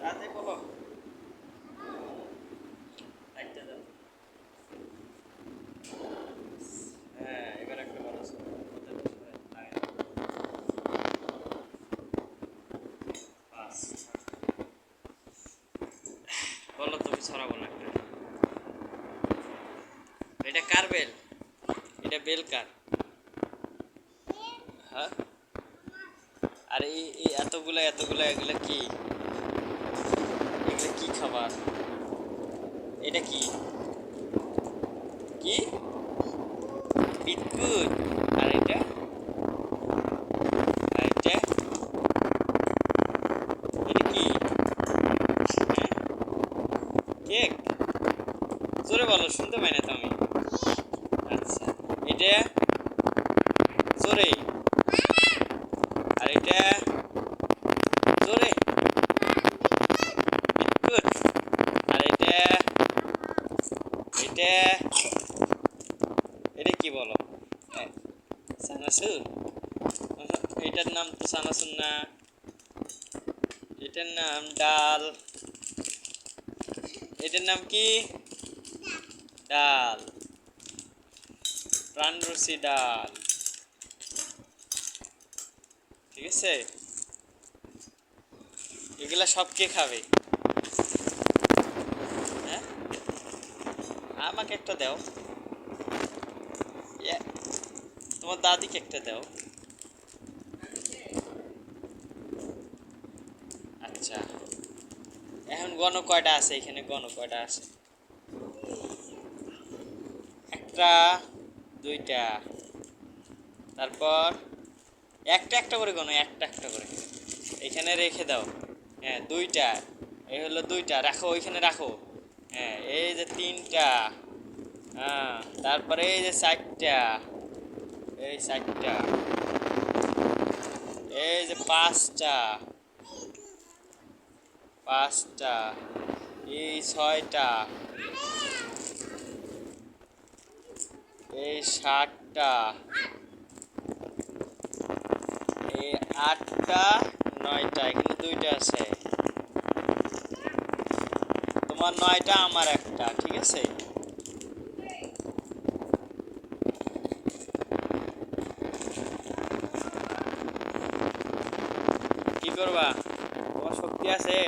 রাতে বলো একটা দাও। হ্যাঁ এবার একটা বলো পাঁচ। বলো তুমি ছড়াবো না একটা। এটা কার বেল? এটা বেল কার? হ্যাঁ আর এই এতগুলা এতগুলা এগুলা কি? এগুলা কি খাবার? এটা কি কি বিস্কুট? আর এটা আর এটা এটা কি? হ্যাঁ কেক? জোরে বলো শুনতে পাই না তো আমি। আচ্ছা এটা জোরে। আর এটা জোরে বিস্কুট। আর এটা এটা এটা কি বলো? সানাসুর? এটার নাম তো সানাসুর না, এটার নাম ডাল। এটার নাম কি? ডাল, প্রাণরসি ডাল। ঠিক আছে, এগুলা সব কে খাবে? হ্যাঁ আমাকে একটা দাও। তোমার দাদিকে একটা দাও। আচ্ছা এখন গণ কয়টা আছে এখানে? গণ কয়টা আছে? একটা, দুইটা, তারপর একটা একটা করে গণ, একটা একটা করে এখানে রেখে দাও। হ্যাঁ দুইটা, এই হলো দুইটা, রাখো ওইখানে রাখো। হ্যাঁ এই যে তিনটা, হ্যাঁ তারপরে এই যে চারটা, এই চারটা, এই যে পাঁচটা, পাঁচটা, এই ছয়টা, এই সাতটা, এই আটটা, নয়টা, এখানে দুইটা আছে। তোমার নয়টা, আমার একটা, ঠিক আছে। কি করবা? তোমার শক্তি আছে?